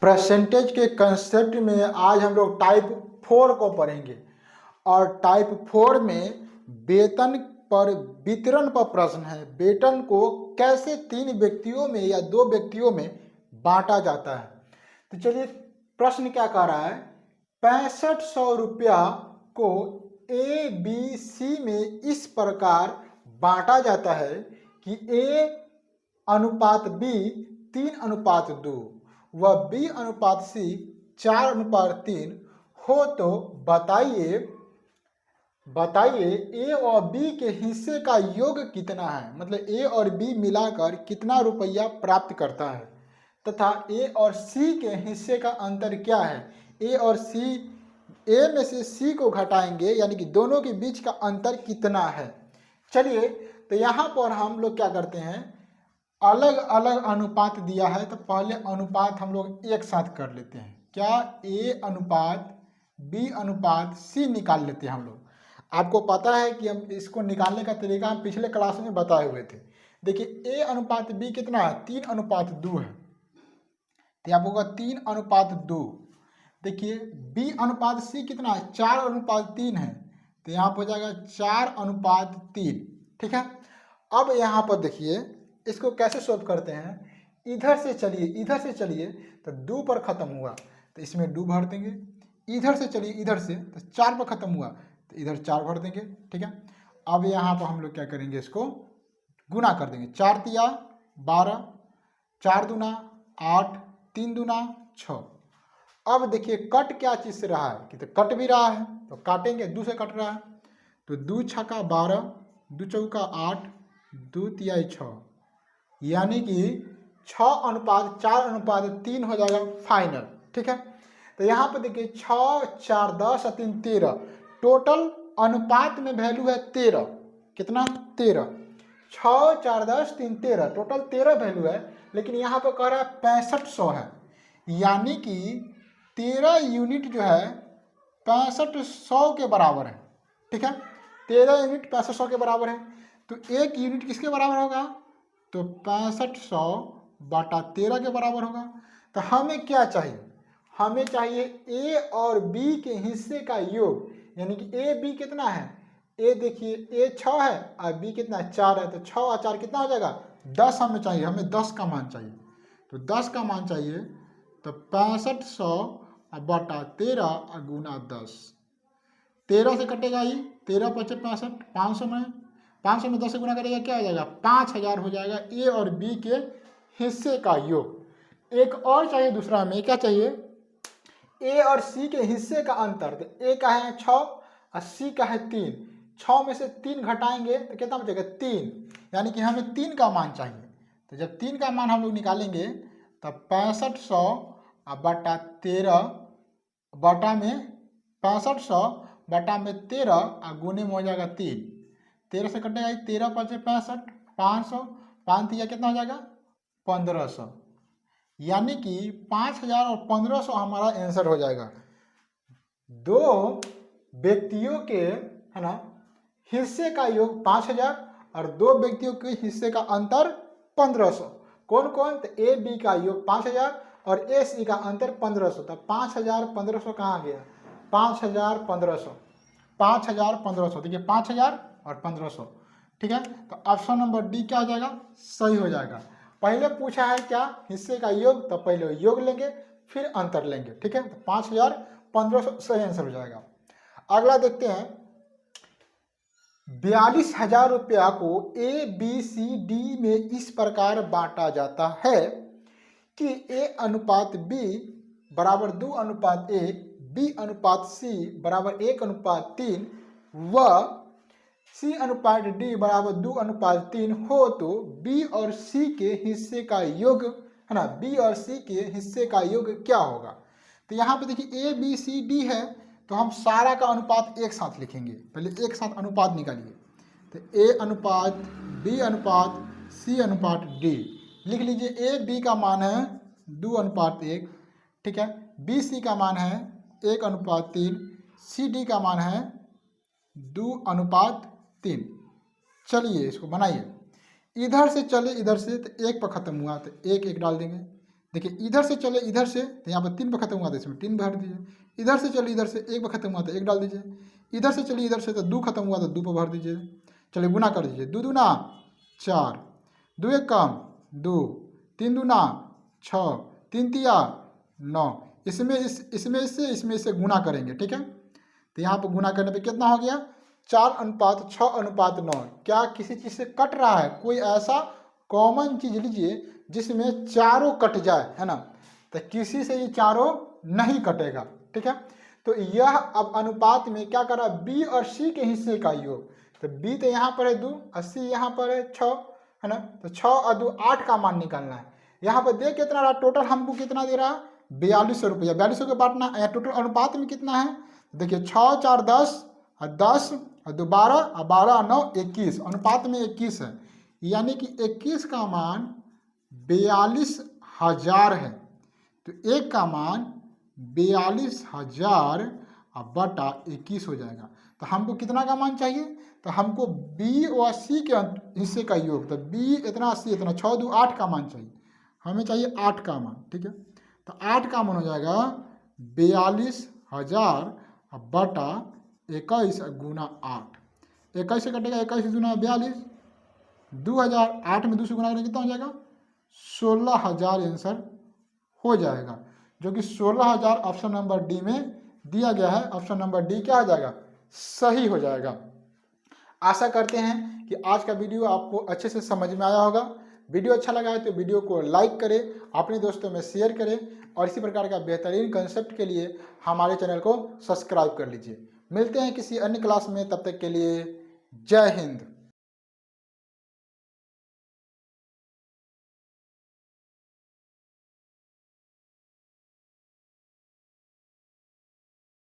Percentage के concept में आज हम लोग टाइप 4 को पढ़ेंगे और टाइप 4 में वेतन पर वितरण पर प्रश्न है। वेतन को कैसे 3 व्यक्तियों में या 2 व्यक्तियों में बांटा जाता है। तो चलिए प्रश्न क्या कह रहा है, 6500 रुपया को ए बी सी में इस प्रकार बांटा जाता है कि ए अनुपात बी 3:2 व बी अनुपात सी 4:3 हो तो बताइए ए और बी के हिस्से का योग कितना है। मतलब ए और बी मिलाकर कितना रुपया प्राप्त करता है तथा ए और सी के हिस्से का अंतर क्या है। ए और सी, ए में से सी को घटाएंगे यानी कि दोनों के बीच का अंतर कितना है। चलिए तो यहाँ पर हम लोग क्या करते हैं, अलग अलग अनुपात दिया है तो पहले अनुपात हम लोग एक साथ कर लेते हैं। क्या, ए अनुपात बी अनुपात सी निकाल लेते हैं हम लोग। आपको पता है कि हम इसको निकालने का तरीका हम पिछले क्लास में बताए हुए थे। देखिए ए अनुपात बी कितना है, 3:2 है, तो यहाँ होगा 3:2। देखिए बी अनुपात सी कितना है, 4:3 है, तो यहाँ पर हो जाएगा 4:3। ठीक है, अब यहाँ पर देखिए इसको कैसे सॉल्व करते हैं। इधर से चलिए तो 2 पर खत्म हुआ तो इसमें 2 भर देंगे। इधर से चलिए इधर से तो 4 पर खत्म हुआ तो इधर 4 भर देंगे। ठीक है, अब यहाँ पर हम लोग क्या करेंगे, इसको गुना कर देंगे। 4 तिया 12, 4 दूना 8, 3 दूना 6। अब देखिए कट क्या चीज़ से रहा है कि तो कट भी रहा है तो काटेंगे, 2 से कट रहा है तो 2 छक्का 12, 2 चौका 8, 2 तिया 6, यानी कि 6:4:3 हो जाएगा फाइनल। ठीक है, तो यहाँ पर देखिए 6, 4, 10 और 3 13, टोटल अनुपात में वैल्यू है 13। कितना, 13। 6, 4, 10, 3 13, टोटल 13 वैल्यू है, लेकिन यहाँ पर कह रहा है 6500 है, यानी कि 13 यूनिट जो है 6500 के बराबर है। ठीक है, 13 यूनिट 6500 के बराबर है, तो 1 यूनिट किसके बराबर होगा, तो 6500 बटा 13 के बराबर होगा। तो हमें क्या चाहिए, हमें चाहिए ए और बी के हिस्से का योग, यानी कि ए बी कितना है, ए देखिए ए 6 है और बी कितना है, 4 है, तो 6 और 4 कितना हो जाएगा, 10 हमें चाहिए, हमें 10 का मान चाहिए। तो 10 का मान चाहिए तो 6500 बटा 13 और गुना 10, 13 से कटेगा ही, 13 पचे 65, 500 में 10 से गुना करेगा क्या हो जाएगा, 5000 हो जाएगा ए और बी के हिस्से का योग। एक और चाहिए दूसरा, हमें क्या चाहिए, ए और सी के हिस्से का अंतर। तो ए का है 6 और सी का है 3, 6 में से 3 घटाएंगे तो कितना बचेगा, 3, यानी कि हमें 3 का मान चाहिए। तो जब 3 का मान हम लोग निकालेंगे तब 6500 बटा 13 बटा में 6500 बटा में 13 और गुने में हो जाएगा 3, 13 से कटेगा 13 पचे 65, 500, 5 तिया कितना हो जाएगा 1500, यानी कि 5000 और 1500 हमारा आंसर हो जाएगा। 2 व्यक्तियों के, है ना, हिस्से का योग 5000 और 2 व्यक्तियों के हिस्से का अंतर 1500। कौन कौन, तो ए बी का योग 5000 और ए सी का अंतर 1500। तो 5000 1500 कहाँ गया, 5000 1500, 5000 1500, देखिए 5000 और 1500। ठीक है, तो ऑप्शन नंबर डी क्या हो जाएगा, सही हो जाएगा। पहले पूछा है क्या, हिस्से का योग, तो पहले योग लेंगे फिर अंतर लेंगे। ठीक है, तो 5000 1500 सही आंसर हो जाएगा। अगला देखते हैं, 42,000 रुपया को ए बी सी डी में इस प्रकार बांटा जाता है कि ए अनुपात बी बराबर 2:1, बी अनुपात सी बराबर 1:3 व सी अनुपात डी बराबर 2:3 हो तो बी और सी के हिस्से का योग, है ना, बी और सी के हिस्से का योग क्या होगा। तो यहाँ पे देखिए ए बी सी डी है, तो हम सारा का अनुपात एक साथ लिखेंगे। पहले एक साथ अनुपात निकालिए, तो ए अनुपात बी अनुपात सी अनुपात डी लिख लीजिए। ए बी का मान है 2:1, ठीक है, बी सी का मान है 1:3, सी डी का मान है 2:3। चलिए इसको बनाइए, इधर से चले इधर से, तो 1 पर ख़त्म हुआ तो 1 1 डाल देंगे, देखिए इधर से चले इधर से, तो यहाँ पर 3 पर खत्म हुआ था, इसमें 3 भर दीजिए। इधर से चले इधर से 1 पर खत्म हुआ था, 1 डाल दीजिए। इधर से चलिए इधर से, तो 2 खत्म हुआ था, 2 पर भर दीजिए। चलिए गुना कर दीजिए, 2 दूना 4, 2 एक कम 2, 3 दूना 6, 3 तिया 9। इसमें इससे गुना करेंगे, ठीक है। तो यहाँ पर गुना करने पे कितना हो गया, 4:6:9। क्या किसी चीज़ से कट रहा है? कोई ऐसा कॉमन चीज लीजिए जिसमें चारों कट जाए, है ना। तो किसी से ये चारों नहीं कटेगा, ठीक है। तो यह अब अनुपात में क्या कर रहा है, बी और सी के हिस्से का योग। तो बी तो यहाँ पर है 2 और सी यहाँ पर है 6, है ना। तो 6 और 2 8 का मान निकालना है। यहाँ पर देख कितना रहा, टोटल हमको कितना दे रहा है, 4200 रुपया। 4200 के बांटना, टोटल अनुपात में कितना है, देखिए 6 4 10 और 10 और 2 12 और 12 और 9 21, अनुपात में 21 है। यानी कि 21 का मान 42,000 है। तो एक का मान 42,000 बटा 21 हो जाएगा। तो हमको कितना का मान चाहिए, तो हमको बी और सी के हिस्से का योग, तो बी इतना सी इतना, 6 2 8 का मान चाहिए, हमें चाहिए 8 का मान, ठीक है। तो 8 का मान हो जाएगा 42,000 बटा 21 गुना 8। 21 से कटेगा, 21 गुना 42, 2000, 8 में 2 से गुना करेंगे कितना हो जाएगा, 16,000 आंसर हो जाएगा, जो कि 16,000 ऑप्शन नंबर डी में दिया गया है। ऑप्शन नंबर डी क्या हो जाएगा, सही हो जाएगा। आशा करते हैं कि आज का वीडियो आपको अच्छे से समझ में आया होगा। वीडियो अच्छा लगा है तो वीडियो को लाइक करें, अपने दोस्तों में शेयर करें और इसी प्रकार का बेहतरीन कंसेप्ट के लिए हमारे चैनल को सब्सक्राइब कर लीजिए। मिलते हैं किसी अन्य क्लास में, तब तक के लिए जय हिंद।